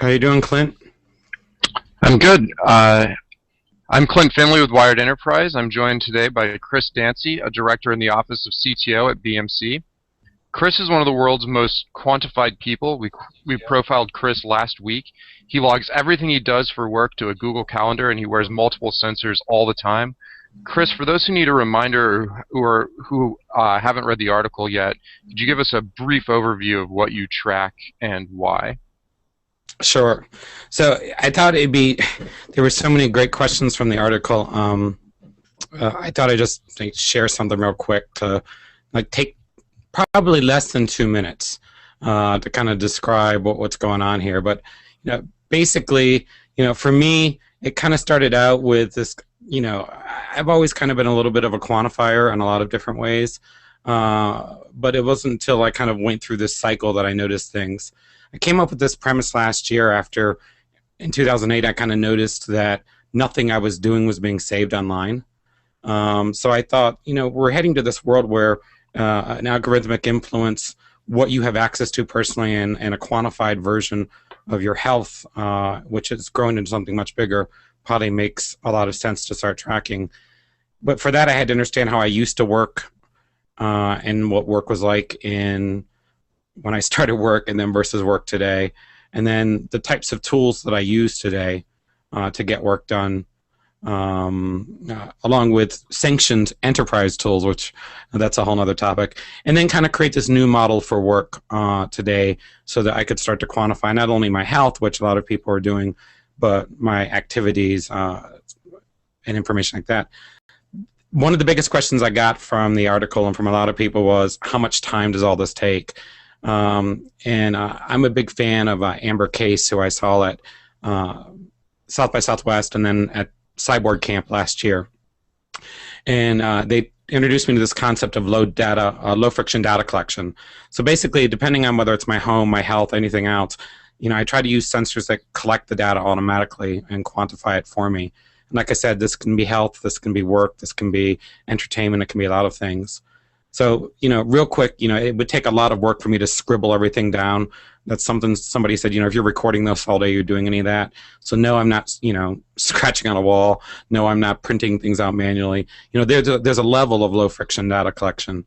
How you doing, Clint? I'm good. I'm Clint Finley with Wired Enterprise. I'm joined today by Chris Dancy, a director in the Office of CTO at BMC. Chris is one of the world's most quantified people. We profiled Chris last week. He logs everything he does for work to a Google Calendar, and he wears multiple sensors all the time. Chris, for those who need a reminder or who haven't read the article yet, could you give us a brief overview of what you track and why? Sure. So I thought there were so many great questions from the article. I thought I'd just share something real quick to take probably less than 2 minutes to kind of describe what's going on here. But basically, for me, it kind of started out with this. I've always kind of been a little bit of a quantifier in a lot of different ways, but it wasn't until I kind of went through this cycle that I noticed things. I came up with this premise last year after, in 2008, I kind of noticed that nothing I was doing was being saved online. So I thought, we're heading to this world where an algorithmic influence, what you have access to personally, and a quantified version of your health, which has grown into something much bigger, probably makes a lot of sense to start tracking. But for that, I had to understand how I used to work and what work was like when I started work and then versus work today, and then the types of tools that I use today to get work done, along with sanctioned enterprise tools, which that's a whole other topic, and then kind of create this new model for work today so that I could start to quantify not only my health, which a lot of people are doing, but my activities and information like that. One of the biggest questions I got from the article and from a lot of people was, how much time does all this take? And I'm a big fan of Amber Case, who I saw at South by Southwest and then at Cyborg Camp last year. And they introduced me to this concept of low friction data collection. So basically, depending on whether it's my home, my health, anything else, I try to use sensors that collect the data automatically and quantify it for me. And like I said, this can be health, this can be work, this can be entertainment, it can be a lot of things. So, real quick, it would take a lot of work for me to scribble everything down. That's something somebody said, if you're recording this all day, you're doing any of that. So no, I'm not, scratching on a wall. No, I'm not printing things out manually. There's a level of low friction data collection.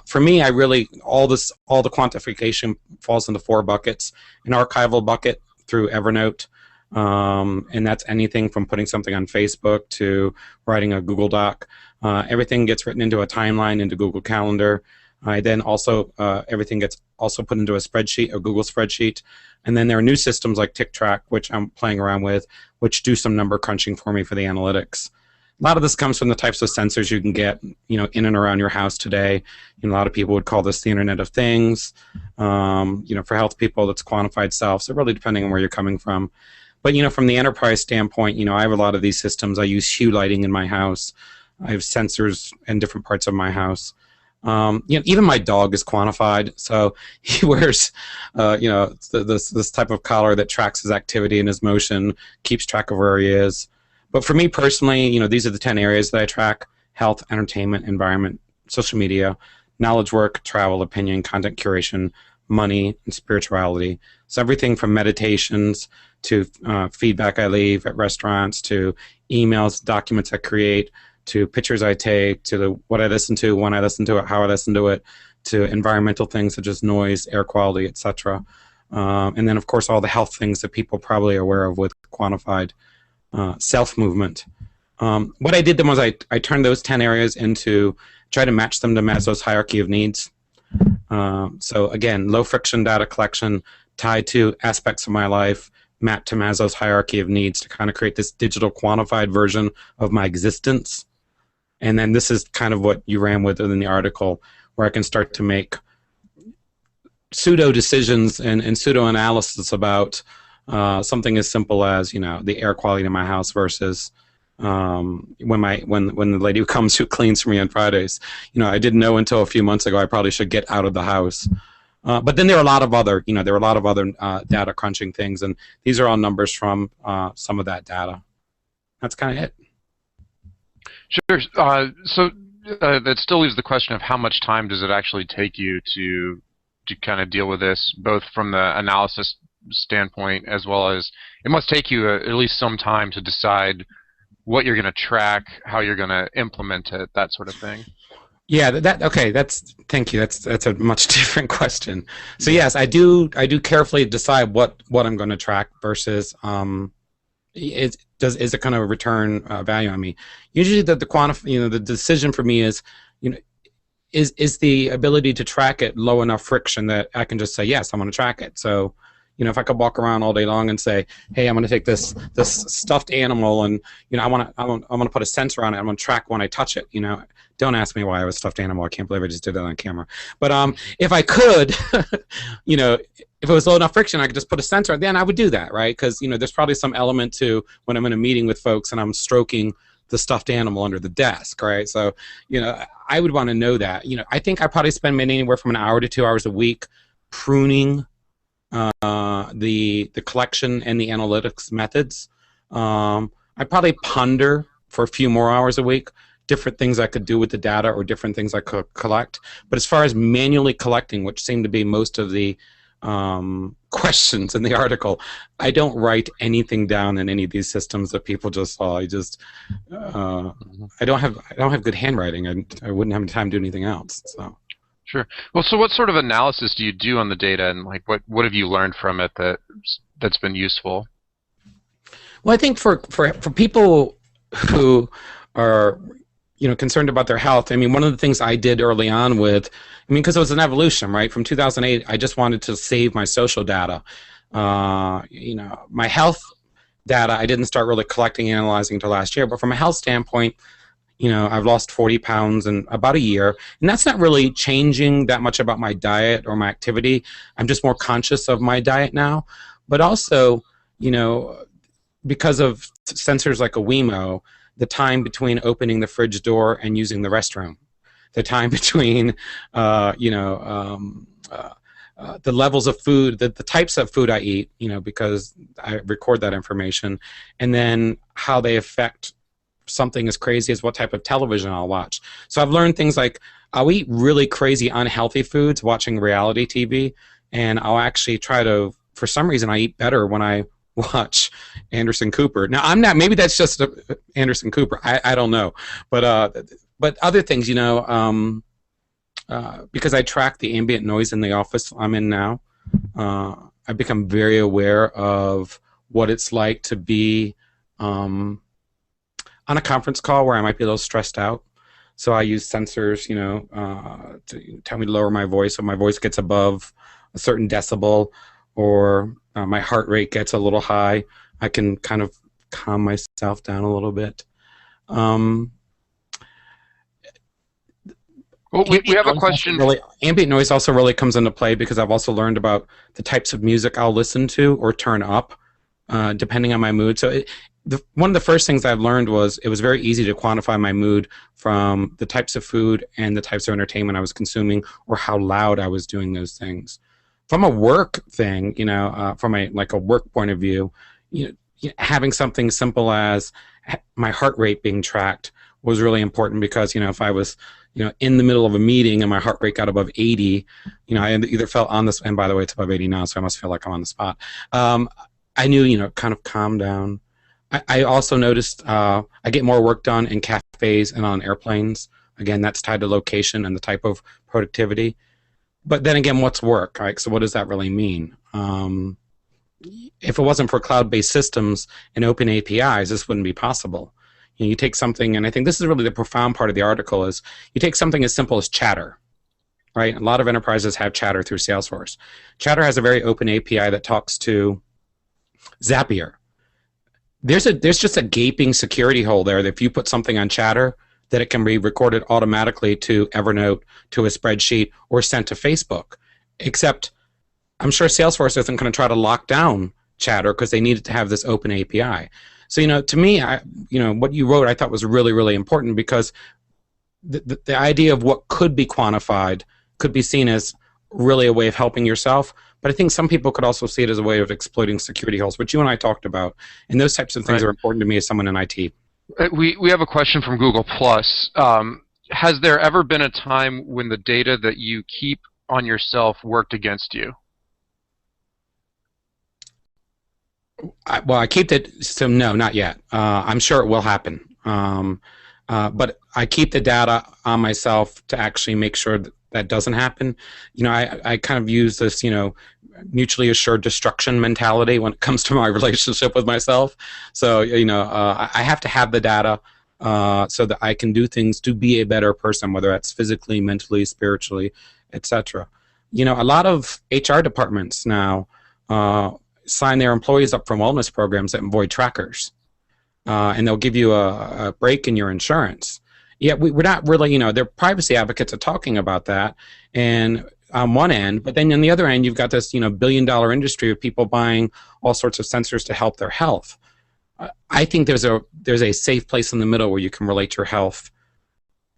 For me, all the quantification falls into 4 buckets. An archival bucket through Evernote, and that's anything from putting something on Facebook to writing a Google Doc. Everything gets written into a timeline into Google Calendar. Then also everything gets also put into a spreadsheet, a Google spreadsheet. And then there are new systems like TickTrack, which I'm playing around with, which do some number crunching for me for the analytics. A lot of this comes from the types of sensors you can get, in and around your house today. A lot of people would call this the Internet of Things. For health people, that's quantified self. So really depending on where you're coming from. But from the enterprise standpoint, I have a lot of these systems. I use hue lighting in my house. I have sensors in different parts of my house. Even my dog is quantified. So he wears, this type of collar that tracks his activity and his motion, keeps track of where he is. But for me personally, these are the 10 areas that I track: health, entertainment, environment, social media, knowledge work, travel, opinion, content curation, money, and spirituality. So everything from meditations to feedback I leave at restaurants, to emails, documents I create, to pictures I take, to what I listen to, when I listen to it, how I listen to it, to environmental things such as noise, air quality, etc. And then, of course, all the health things that people probably are aware of with quantified self-movement. What I did then was I turned those 10 areas into, try to match them to Maslow's hierarchy of needs. So again, low friction data collection tied to aspects of my life, mapped to Maslow's hierarchy of needs to kind of create this digital quantified version of my existence. And then this is kind of what you ran with in the article, where I can start to make pseudo decisions and pseudo analysis about something as simple as the air quality in my house versus when the lady who comes who cleans for me on Fridays. I didn't know until a few months ago I probably should get out of the house. But then there are a lot of other data crunching things, and these are all numbers from some of that data. That's kind of it. Sure. So that still leaves the question of how much time does it actually take you to kind of deal with this, both from the analysis standpoint, as well as it must take you at least some time to decide what you're going to track, how you're going to implement it, that sort of thing. Yeah, okay. Thank you. That's a much different question. So Yeah. yes, I do carefully decide what I'm going to track versus is it going to return value on me. Usually the decision for me is, you know, is the ability to track it low enough friction that I can just say yes, I'm going to track it. So, if I could walk around all day long and say, hey, I'm going to take this stuffed animal, and I want to put a sensor on it. I'm going to track when I touch it. Don't ask me why I was a stuffed animal. I can't believe I just did that on camera. But if I could, if it was low enough friction, I could just put a sensor. Then I would do that, right? Because there's probably some element to when I'm in a meeting with folks and I'm stroking the stuffed animal under the desk, right? So, I would want to know that. I think I probably spend anywhere from an hour to 2 hours a week pruning the collection and the analytics methods. I probably ponder for a few more hours a week different things I could do with the data or different things I could collect. But as far as manually collecting, which seemed to be most of the questions in the article, I don't write anything down in any of these systems that people just saw. I don't have good handwriting. I wouldn't have time to do anything else. So. Sure. Well, so what sort of analysis do you do on the data, and like what have you learned from it that's been useful? Well, I think for people who are concerned about their health, I mean, one of the things I did early on because it was an evolution, right? From 2008, I just wanted to save my social data. My health data, I didn't start really collecting and analyzing until last year. But from a health standpoint, I've lost 40 pounds in about a year, and that's not really changing that much about my diet or my activity. I'm just more conscious of my diet now. But also, because of sensors like a Wemo, the time between opening the fridge door and using the restroom, the time between, the levels of food, the types of food I eat, because I record that information, and then how they affect something as crazy as what type of television I'll watch. So I've learned things like I'll eat really crazy unhealthy foods watching reality TV, and I'll actually try to, for some reason, I eat better when I watch Anderson Cooper. Now I'm not, maybe that's just Anderson Cooper. I don't know, but other things, because I track the ambient noise in the office I'm in now, I've become very aware of what it's like to be on a conference call where I might be a little stressed out. So I use sensors, to tell me to lower my voice so my voice gets above a certain decibel, or my heart rate gets a little high. I can kind of calm myself down a little bit. Well, we have a question. Ambient noise also really comes into play because I've also learned about the types of music I'll listen to or turn up, depending on my mood. So one of the first things I've learned was it was very easy to quantify my mood from the types of food and the types of entertainment I was consuming, or how loud I was doing those things. From a work thing, from a work point of view, having something simple as my heart rate being tracked was really important, because if I was in the middle of a meeting and my heart rate got above 80, I either felt on this, and by the way, it's above 80 now, so I must feel like I'm on the spot. I knew, kind of calm down. I also noticed I get more work done in cafes and on airplanes. Again, that's tied to location and the type of productivity. But then again, what's work, right? So what does that really mean? If it wasn't for cloud-based systems and open APIs, this wouldn't be possible. You take something, and I think this is really the profound part of the article, is you take something as simple as Chatter, right? A lot of enterprises have Chatter through Salesforce. Chatter has a very open API that talks to Zapier. There's just a gaping security hole there that if you put something on Chatter, that it can be recorded automatically to Evernote, to a spreadsheet, or sent to Facebook. Except I'm sure Salesforce isn't going to try to lock down Chatter because they needed to have this open API. So, to me, what you wrote I thought was really, really important, because the idea of what could be quantified could be seen as really a way of helping yourself. But I think some people could also see it as a way of exploiting security holes, which you and I talked about. And those types of things are important to me as someone in IT. We have a question from Google+. Has there ever been a time when the data that you keep on yourself worked against you? Well, I keep it. So no, not yet. I'm sure it will happen. But I keep the data on myself to actually make sure that that doesn't happen. I kind of use this, mutually assured destruction mentality when it comes to my relationship with myself. So, I have to have the data so that I can do things to be a better person, whether that's physically, mentally, spiritually, etc. A lot of HR departments now uh, sign their employees up for wellness programs that avoid trackers, and they'll give you a break in your insurance. Yeah, we're not really, their privacy advocates are talking about that, and on one end, but then on the other end, you've got this, billion-dollar industry of people buying all sorts of sensors to help their health. I think there's a safe place in the middle where you can relate your health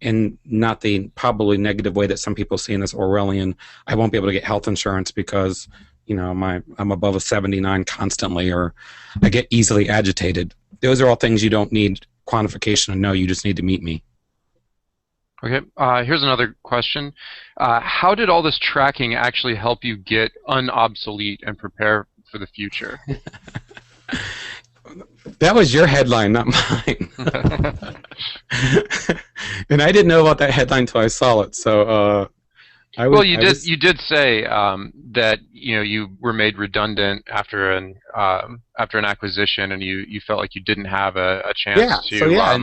in not the probably negative way that some people see in this Orwellian. I won't be able to get health insurance because I'm above a 79 constantly, or I get easily agitated. Those are all things you don't need quantification to know. You just need to meet me. Okay, here's another question. How did all this tracking actually help you get unobsolete and prepare for the future? That was your headline, not mine. And I didn't know about that headline until I saw it. So Well, you did say that you were made redundant after an acquisition, and you felt like you didn't have a yeah. chance So to yeah,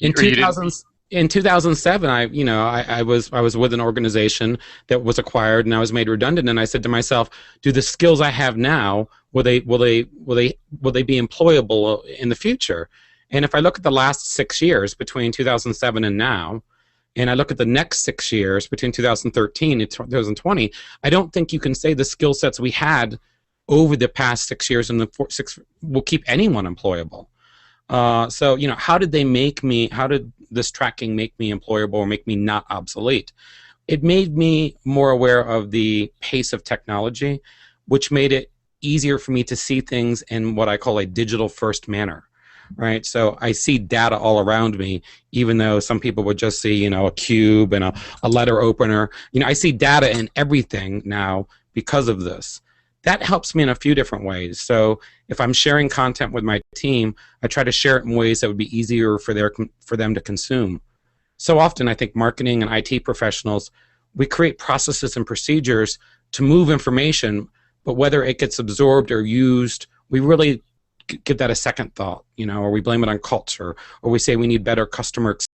in or you didn't. 2000 in 2007, I was with an organization that was acquired, and I was made redundant. And I said to myself, do the skills I have now, will they be employable in the future? And if I look at the last 6 years between 2007 and now, and I look at the next 6 years between 2013 and 2020, I don't think you can say the skill sets we had over the past 6 years and the six will keep anyone employable. So, how did this tracking make me employable or make me not obsolete? It made me more aware of the pace of technology, which made it easier for me to see things in what I call a digital first manner. Right. So I see data all around me, even though some people would just see, a cube and a letter opener. I see data in everything now because of this. That helps me in a few different ways. So if I'm sharing content with my team, I try to share it in ways that would be easier for them to consume. So often, I think marketing and IT professionals, we create processes and procedures to move information, but whether it gets absorbed or used, we really give that a second thought, or we blame it on culture, or we say we need better customer